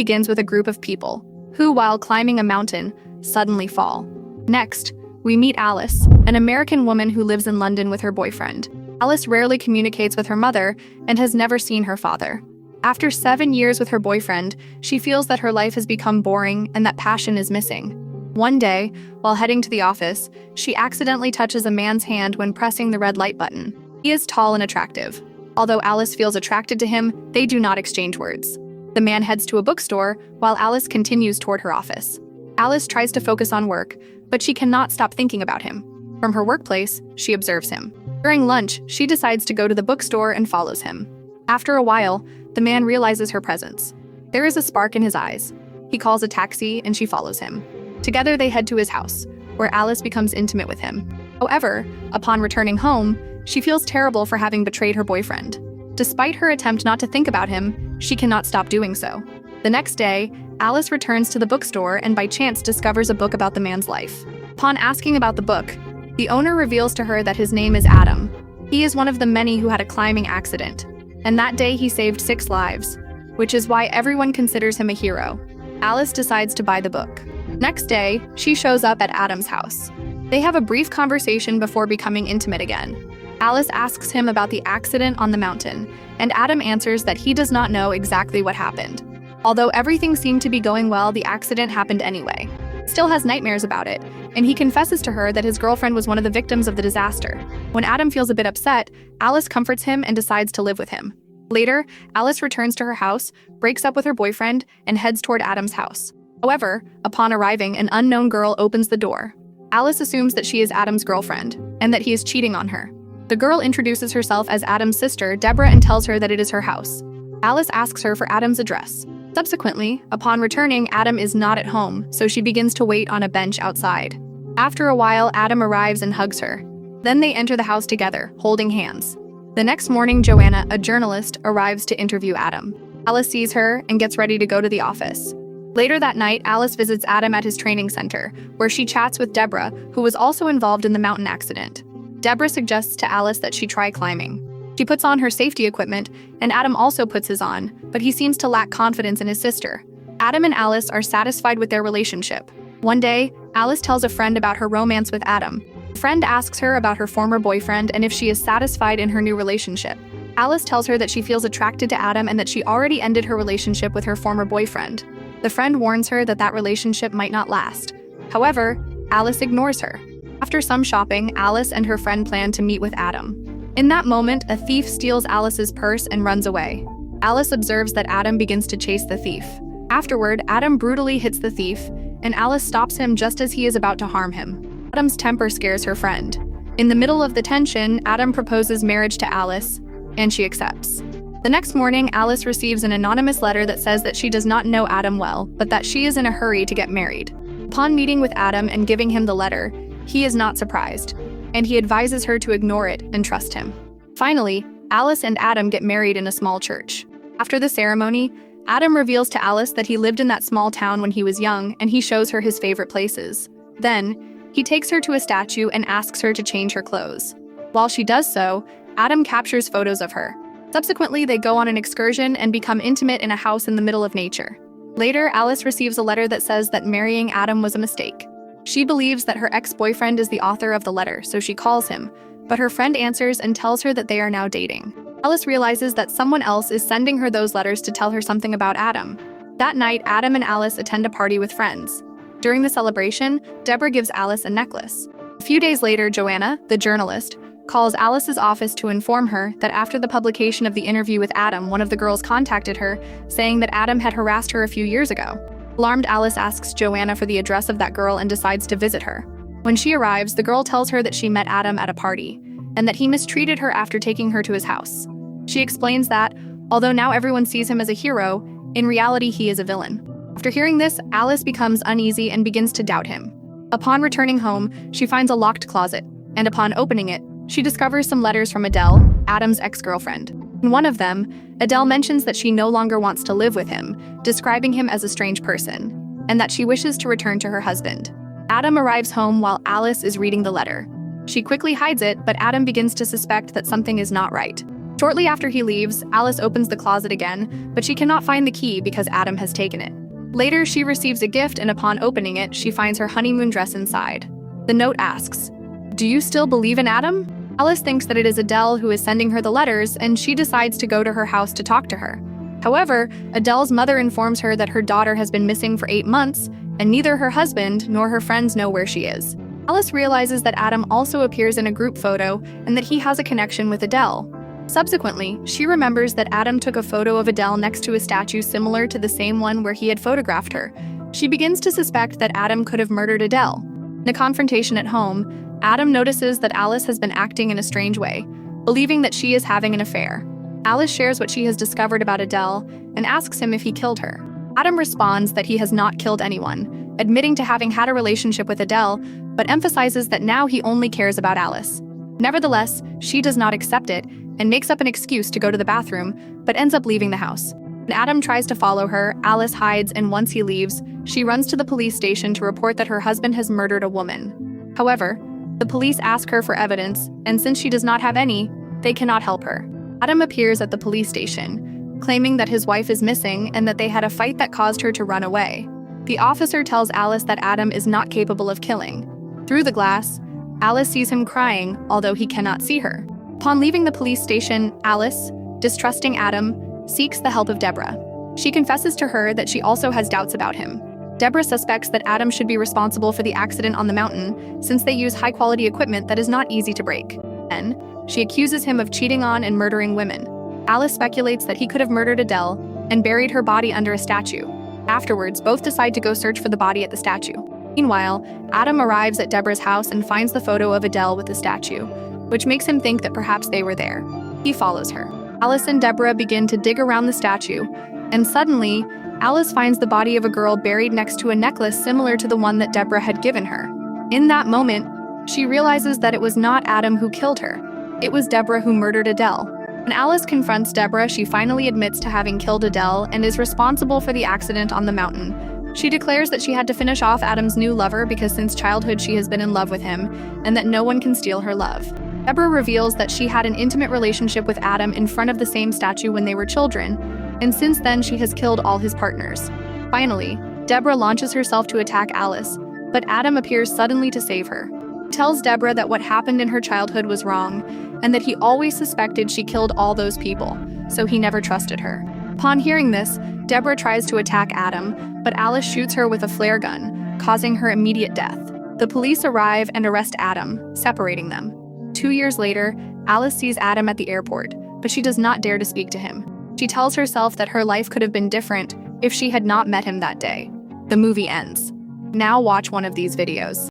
begins with a group of people who, while climbing a mountain, suddenly fall. Next, we meet Alice, an American woman who lives in London with her boyfriend. Alice rarely communicates with her mother and has never seen her father. After 7 years with her boyfriend, she feels that her life has become boring and that passion is missing. One day, while heading to the office, she accidentally touches a man's hand when pressing the red light button. He is tall and attractive. Although Alice feels attracted to him, they do not exchange words. The man heads to a bookstore while Alice continues toward her office. Alice tries to focus on work, but she cannot stop thinking about him. From her workplace, she observes him. During lunch, she decides to go to the bookstore and follows him. After a while, the man realizes her presence. There is a spark in his eyes. He calls a taxi and she follows him. Together they head to his house, where Alice becomes intimate with him. However, upon returning home, she feels terrible for having betrayed her boyfriend. Despite her attempt not to think about him, she cannot stop doing so. The next day, Alice returns to the bookstore and by chance discovers a book about the man's life. Upon asking about the book, the owner reveals to her that his name is Adam. He is one of the many who had a climbing accident, and that day he saved 6 lives, which is why everyone considers him a hero. Alice decides to buy the book. Next day, she shows up at Adam's house. They have a brief conversation before becoming intimate again. Alice asks him about the accident on the mountain, and Adam answers that he does not know exactly what happened. Although everything seemed to be going well, the accident happened anyway. He still has nightmares about it, and he confesses to her that his girlfriend was one of the victims of the disaster. When Adam feels a bit upset, Alice comforts him and decides to live with him. Later, Alice returns to her house, breaks up with her boyfriend, and heads toward Adam's house. However, upon arriving, an unknown girl opens the door. Alice assumes that she is Adam's girlfriend, and that he is cheating on her. The girl introduces herself as Adam's sister, Deborah, and tells her that it is her house. Alice asks her for Adam's address. Subsequently, upon returning, Adam is not at home, so she begins to wait on a bench outside. After a while, Adam arrives and hugs her. Then they enter the house together, holding hands. The next morning, Joanna, a journalist, arrives to interview Adam. Alice sees her and gets ready to go to the office. Later that night, Alice visits Adam at his training center, where she chats with Deborah, who was also involved in the mountain accident. Deborah suggests to Alice that she try climbing. She puts on her safety equipment, and Adam also puts his on, but he seems to lack confidence in his sister. Adam and Alice are satisfied with their relationship. One day, Alice tells a friend about her romance with Adam. The friend asks her about her former boyfriend and if she is satisfied in her new relationship. Alice tells her that she feels attracted to Adam and that she already ended her relationship with her former boyfriend. The friend warns her that that relationship might not last. However, Alice ignores her. After some shopping, Alice and her friend plan to meet with Adam. In that moment, a thief steals Alice's purse and runs away. Alice observes that Adam begins to chase the thief. Afterward, Adam brutally hits the thief, and Alice stops him just as he is about to harm him. Adam's temper scares her friend. In the middle of the tension, Adam proposes marriage to Alice, and she accepts. The next morning, Alice receives an anonymous letter that says that she does not know Adam well, but that she is in a hurry to get married. Upon meeting with Adam and giving him the letter, he is not surprised, and he advises her to ignore it and trust him. Finally, Alice and Adam get married in a small church. After the ceremony, Adam reveals to Alice that he lived in that small town when he was young, and he shows her his favorite places. Then, he takes her to a statue and asks her to change her clothes. While she does so, Adam captures photos of her. Subsequently, they go on an excursion and become intimate in a house in the middle of nature. Later, Alice receives a letter that says that marrying Adam was a mistake. She believes that her ex-boyfriend is the author of the letter, so she calls him, but her friend answers and tells her that they are now dating. Alice realizes that someone else is sending her those letters to tell her something about Adam. That night, Adam and Alice attend a party with friends. During the celebration, Deborah gives Alice a necklace. A few days later, Joanna, the journalist, calls Alice's office to inform her that after the publication of the interview with Adam, one of the girls contacted her, saying that Adam had harassed her a few years ago. Alarmed, Alice asks Joanna for the address of that girl and decides to visit her. When she arrives, the girl tells her that she met Adam at a party, and that he mistreated her after taking her to his house. She explains that, although now everyone sees him as a hero, in reality he is a villain. After hearing this, Alice becomes uneasy and begins to doubt him. Upon returning home, she finds a locked closet, and upon opening it, she discovers some letters from Adele, Adam's ex-girlfriend. In one of them, Adele mentions that she no longer wants to live with him, describing him as a strange person, and that she wishes to return to her husband. Adam arrives home while Alice is reading the letter. She quickly hides it, but Adam begins to suspect that something is not right. Shortly after he leaves, Alice opens the closet again, but she cannot find the key because Adam has taken it. Later, she receives a gift, and upon opening it, she finds her honeymoon dress inside. The note asks, "Do you still believe in Adam?" Alice thinks that it is Adele who is sending her the letters, and she decides to go to her house to talk to her. However, Adele's mother informs her that her daughter has been missing for 8 months, and neither her husband nor her friends know where she is. Alice realizes that Adam also appears in a group photo and that he has a connection with Adele. Subsequently, she remembers that Adam took a photo of Adele next to a statue similar to the same one where he had photographed her. She begins to suspect that Adam could have murdered Adele. In a confrontation at home, Adam notices that Alice has been acting in a strange way, believing that she is having an affair. Alice shares what she has discovered about Adele and asks him if he killed her. Adam responds that he has not killed anyone, admitting to having had a relationship with Adele, but emphasizes that now he only cares about Alice. Nevertheless, she does not accept it and makes up an excuse to go to the bathroom, but ends up leaving the house. When Adam tries to follow her, Alice hides, and once he leaves, she runs to the police station to report that her husband has murdered a woman. However, the police ask her for evidence, and since she does not have any, they cannot help her. Adam appears at the police station, claiming that his wife is missing and that they had a fight that caused her to run away. The officer tells Alice that Adam is not capable of killing. Through the glass, Alice sees him crying, although he cannot see her. Upon leaving the police station, Alice, distrusting Adam, seeks the help of Deborah. She confesses to her that she also has doubts about him. Deborah suspects that Adam should be responsible for the accident on the mountain, since they use high-quality equipment that is not easy to break. Then, she accuses him of cheating on and murdering women. Alice speculates that he could have murdered Adele and buried her body under a statue. Afterwards, both decide to go search for the body at the statue. Meanwhile, Adam arrives at Deborah's house and finds the photo of Adele with the statue, which makes him think that perhaps they were there. He follows her. Alice and Deborah begin to dig around the statue, and suddenly, Alice finds the body of a girl buried next to a necklace similar to the one that Deborah had given her. In that moment, she realizes that it was not Adam who killed her. It was Deborah who murdered Adele. When Alice confronts Deborah, she finally admits to having killed Adele and is responsible for the accident on the mountain. She declares that she had to finish off Adam's new lover because since childhood she has been in love with him, and that no one can steal her love. Deborah reveals that she had an intimate relationship with Adam in front of the same statue when they were children, and since then she has killed all his partners. Finally, Deborah launches herself to attack Alice, but Adam appears suddenly to save her. He tells Deborah that what happened in her childhood was wrong, and that he always suspected she killed all those people, so he never trusted her. Upon hearing this, Deborah tries to attack Adam, but Alice shoots her with a flare gun, causing her immediate death. The police arrive and arrest Adam, separating them. 2 years later, Alice sees Adam at the airport, but she does not dare to speak to him. She tells herself that her life could have been different if she had not met him that day. The movie ends. Now watch one of these videos.